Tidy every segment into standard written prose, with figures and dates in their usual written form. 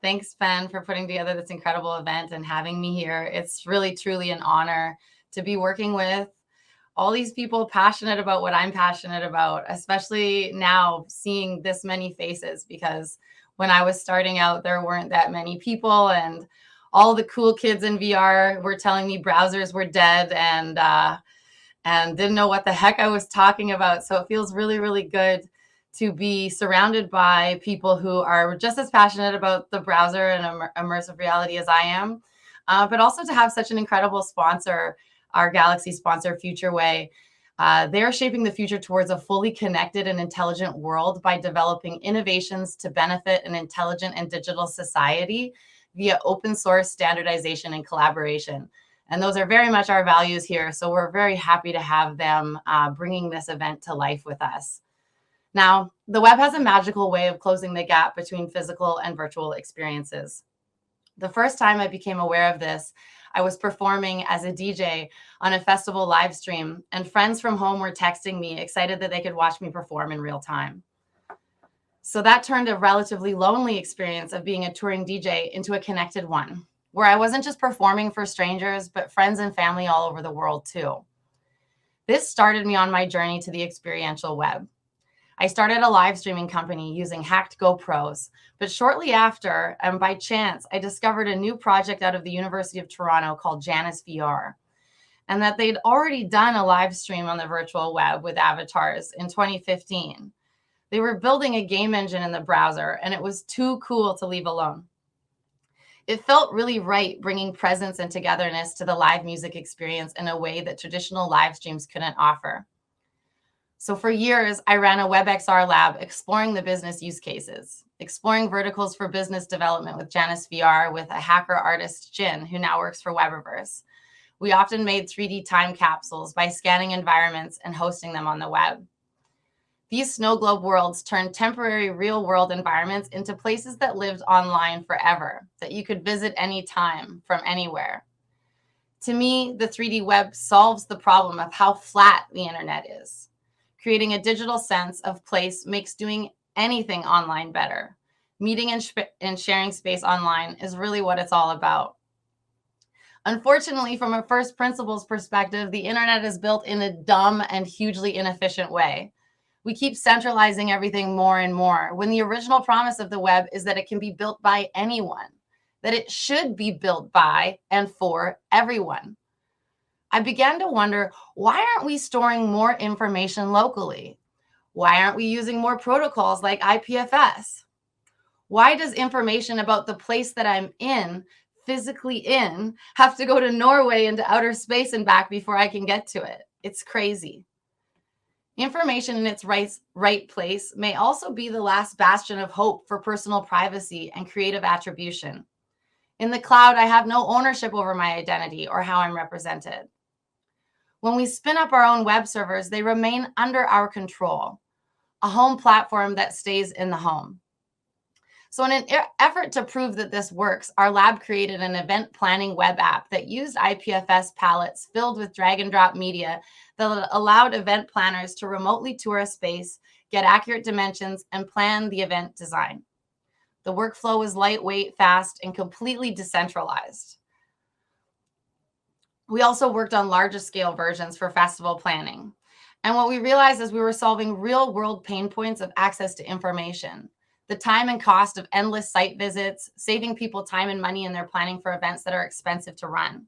Thanks, Ben, for putting together this incredible event and having me here. It's really, truly an honor to be working with all these people passionate about what I'm passionate about, especially now seeing this many faces, because when I was starting out, there weren't that many people, and all the cool kids in VR were telling me browsers were dead and didn't know what the heck I was talking about. So it feels really, really good to be surrounded by people who are just as passionate about the browser and immersive reality as I am, but also to have such an incredible sponsor, our Galaxy sponsor, FutureWay. They're shaping the future towards a fully connected and intelligent world by developing innovations to benefit an intelligent and digital society via open source standardization and collaboration. And those are very much our values here. So we're very happy to have them bringing this event to life with us. Now, the web has a magical way of closing the gap between physical and virtual experiences. The first time I became aware of this, I was performing as a DJ on a festival live stream, and friends from home were texting me, excited that they could watch me perform in real time. So that turned a relatively lonely experience of being a touring DJ into a connected one, where I wasn't just performing for strangers, but friends and family all over the world too. This started me on my journey to the experiential web. I started a live streaming company using hacked GoPros, but shortly after, and by chance, I discovered a new project out of the University of Toronto called Janus VR, and that they'd already done a live stream on the virtual web with avatars in 2015. They were building a game engine in the browser, and it was too cool to leave alone. It felt really right bringing presence and togetherness to the live music experience in a way that traditional live streams couldn't offer. So for years, I ran a WebXR lab exploring the business use cases, exploring verticals for business development with Janus VR with a hacker artist, Jin, who now works for Webiverse. We often made 3D time capsules by scanning environments and hosting them on the web. These snow globe worlds turned temporary real-world environments into places that lived online forever, that you could visit anytime from anywhere. To me, the 3D web solves the problem of how flat the internet is. Creating a digital sense of place makes doing anything online better. Meeting and sharing space online is really what it's all about. Unfortunately, from a first principles perspective, the internet is built in a dumb and hugely inefficient way. We keep centralizing everything more and more, when the original promise of the web is that it can be built by anyone, that it should be built by and for everyone. I began to wonder, why aren't we storing more information locally? Why aren't we using more protocols like IPFS? Why does information about the place that I'm in, physically in, have to go to Norway into outer space and back before I can get to it? It's crazy. Information in its right place may also be the last bastion of hope for personal privacy and creative attribution. In the cloud, I have no ownership over my identity or how I'm represented. When we spin up our own web servers, they remain under our control, a home platform that stays in the home. So in an effort to prove that this works, our lab created an event planning web app that used IPFS palettes filled with drag and drop media that allowed event planners to remotely tour a space, get accurate dimensions, and plan the event design. The workflow was lightweight, fast, and completely decentralized. We also worked on larger scale versions for festival planning. And what we realized is we were solving real world pain points of access to information, the time and cost of endless site visits, saving people time and money in their planning for events that are expensive to run.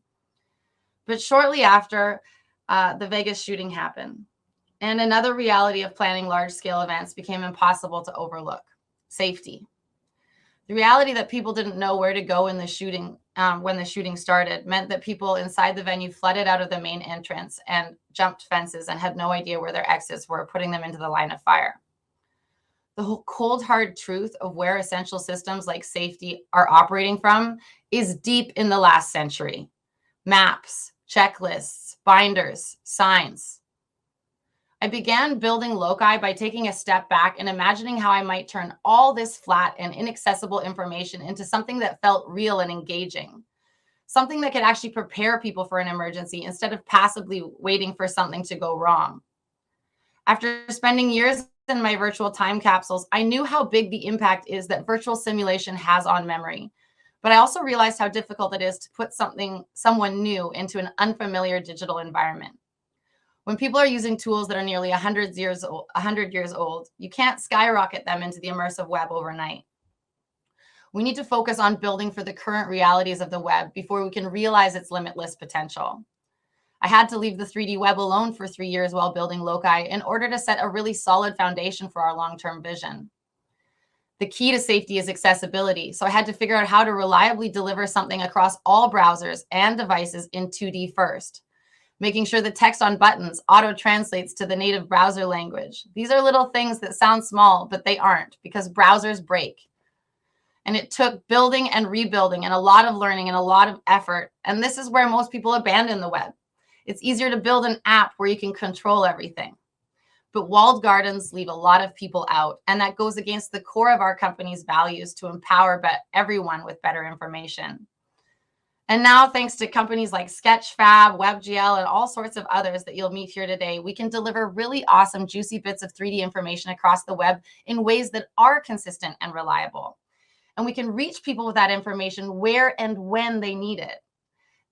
But shortly after, the Vegas shooting happened, and another reality of planning large scale events became impossible to overlook: safety. The reality that people didn't know where to go in the shooting when the shooting started meant that people inside the venue flooded out of the main entrance and jumped fences and had no idea where their exits were, putting them into the line of fire. The whole cold, hard truth of where essential systems like safety are operating from is deep in the last century. Maps, checklists, binders, signs. I began building loci by taking a step back and imagining how I might turn all this flat and inaccessible information into something that felt real and engaging, something that could actually prepare people for an emergency instead of passively waiting for something to go wrong. After spending years in my virtual time capsules, I knew how big the impact is that virtual simulation has on memory. But I also realized how difficult it is to put someone new into an unfamiliar digital environment. When people are using tools that are nearly 100 years old, you can't skyrocket them into the immersive web overnight. We need to focus on building for the current realities of the web before we can realize its limitless potential. I had to leave the 3D web alone for 3 years while building Loci in order to set a really solid foundation for our long-term vision. The key to safety is accessibility, so I had to figure out how to reliably deliver something across all browsers and devices in 2D first, making sure the text on buttons auto-translates to the native browser language. These are little things that sound small, but they aren't, because browsers break. And it took building and rebuilding and a lot of learning and a lot of effort, and this is where most people abandon the web. It's easier to build an app where you can control everything. But walled gardens leave a lot of people out, and that goes against the core of our company's values to empower everyone with better information. And now, thanks to companies like Sketchfab, WebGL, and all sorts of others that you'll meet here today, we can deliver really awesome, juicy bits of 3D information across the web in ways that are consistent and reliable. And we can reach people with that information where and when they need it.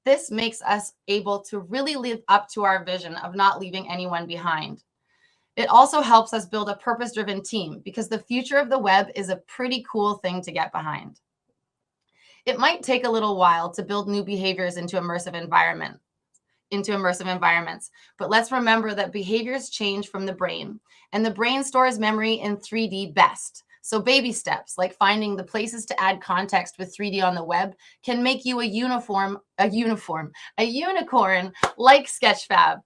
This makes us able to really live up to our vision of not leaving anyone behind. It also helps us build a purpose-driven team because the future of the web is a pretty cool thing to get behind. It might take a little while to build new behaviors into immersive environments, but let's remember that behaviors change from the brain, and the brain stores memory in 3D best. So baby steps like finding the places to add context with 3D on the web can make you a unicorn like Sketchfab.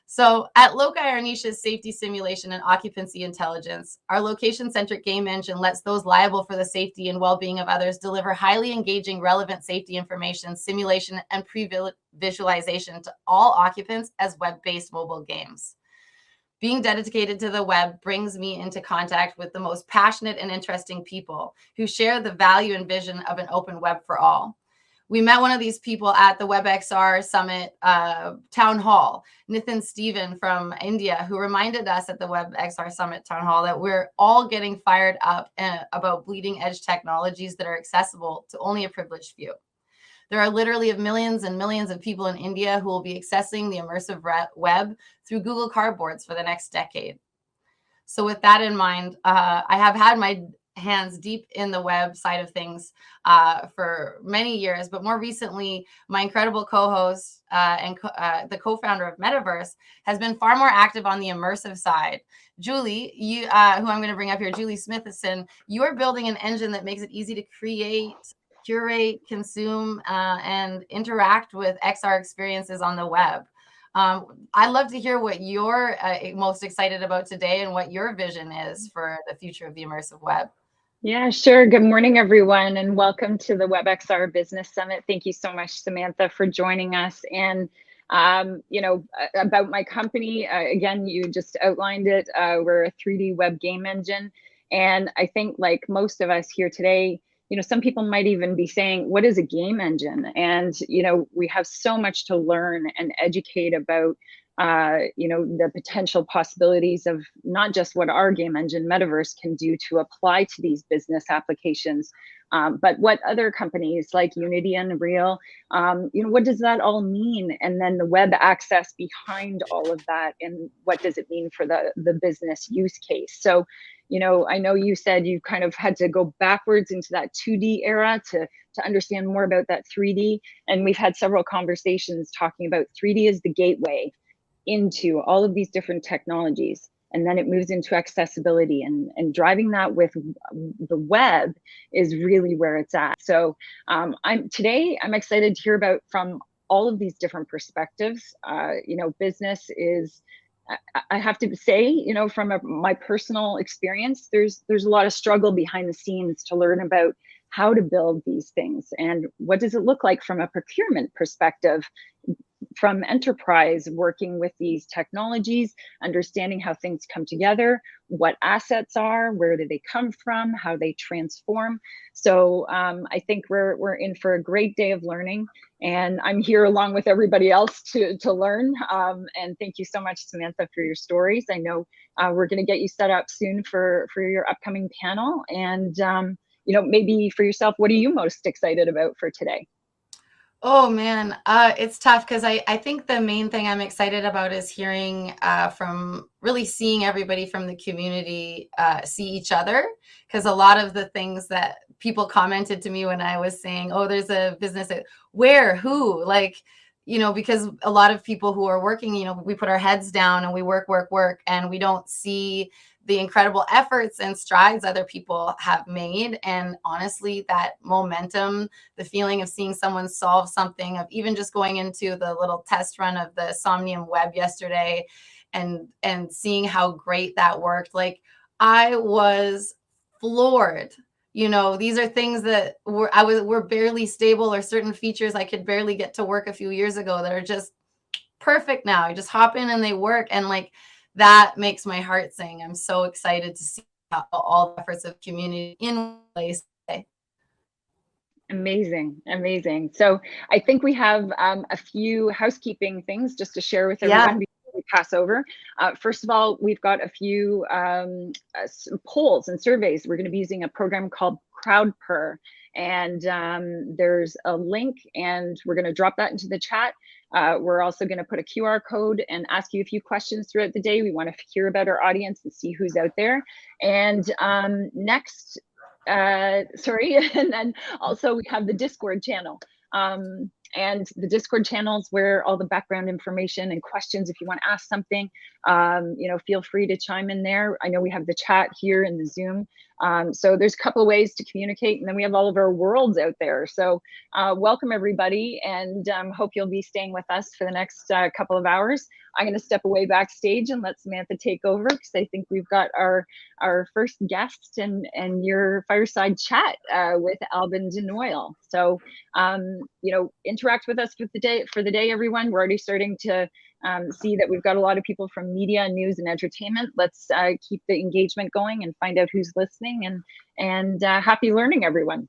So at Loci, our niche is safety simulation and occupancy intelligence. Our location-centric game engine lets those liable for the safety and well-being of others deliver highly engaging, relevant safety information, simulation, and pre-visualization to all occupants as web-based mobile games. Being dedicated to the web brings me into contact with the most passionate and interesting people who share the value and vision of an open web for all. We met one of these people at the WebXR Summit Town Hall, Nitin Steven from India, who reminded us at the WebXR Summit Town Hall that we're all getting fired up about bleeding edge technologies that are accessible to only a privileged few. There are literally millions and millions of people in India who will be accessing the immersive web through Google Cardboards for the next decade. So with that in mind, I have had my hands deep in the web side of things for many years, but more recently, my incredible co-host and the co-founder of Metaverse has been far more active on the immersive side. Julie, who I'm going to bring up here, Julie Smithson, you are building an engine that makes it easy to create, curate, consume, and interact with XR experiences on the web. I'd love to hear what you're most excited about today and what your vision is for the future of the immersive web. Yeah, sure. Good morning, everyone, and welcome to the WebXR Business Summit. Thank you so much, Samantha, for joining us. And, about my company, again, you just outlined it. We're a 3D web game engine. And I think like most of us here today, some people might even be saying, what is a game engine? And, we have so much to learn and educate about the potential possibilities of not just what our game engine Metaverse can do to apply to these business applications, but what other companies like Unity and Unreal, what does that all mean? And then the web access behind all of that, and what does it mean for the business use case? So, I know you said you kind of had to go backwards into that 2D era to understand more about that 3D. And we've had several conversations talking about 3D as the gateway into all of these different technologies, and then it moves into accessibility, and driving that with the web is really where it's at. So today I'm excited to hear about from all of these different perspectives. Business is, I have to say, from my personal experience, there's a lot of struggle behind the scenes to learn about how to build these things and what does it look like from a procurement perspective, from enterprise, working with these technologies, understanding how things come together, what assets are, where do they come from, how they transform. So I think we're in for a great day of learning, and I'm here along with everybody else to learn. And thank you so much, Samantha, for your stories. I know we're going to get you set up soon for your upcoming panel. And maybe for yourself, what are you most excited about for today? Oh man, it's tough because I think the main thing I'm excited about is hearing from really seeing everybody from the community see each other. Because a lot of the things that people commented to me when I was saying, oh, there's a business at where, who, like, because a lot of people who are working, we put our heads down and we work, and we don't see the incredible efforts and strides other people have made. And honestly, that momentum, the feeling of seeing someone solve something, of even just going into the little test run of the Somnium web yesterday and seeing how great that worked, like I was floored. These are things that were barely stable, or certain features I could barely get to work a few years ago that are just perfect now. You just hop in and they work, and like that makes my heart sing. I'm so excited to see all the efforts of community in place today. Amazing, amazing. So I think we have a few housekeeping things just to share with Yeah. everyone before we pass over. First of all, we've got a few polls and surveys. We're going to be using a program called CrowdPur, and there's a link, and we're going to drop that into the chat. We're also going to put a QR code and ask you a few questions throughout the day. We want to hear about our audience and see who's out there. And next, sorry, and then also we have the Discord channel. And the Discord channel is where all the background information and questions, if you want to ask something, feel free to chime in there. I know we have the chat here in the Zoom. So there's a couple of ways to communicate, and then we have all of our worlds out there. So welcome everybody, and hope you'll be staying with us for the next couple of hours. I'm going to step away backstage and let Samantha take over, because I think we've got our first guest and your fireside chat with Albin Denoyle. So interact with us for the day, everyone. We're already starting to see that we've got a lot of people from media, news, and entertainment. Let's keep the engagement going and find out who's listening, and happy learning, everyone.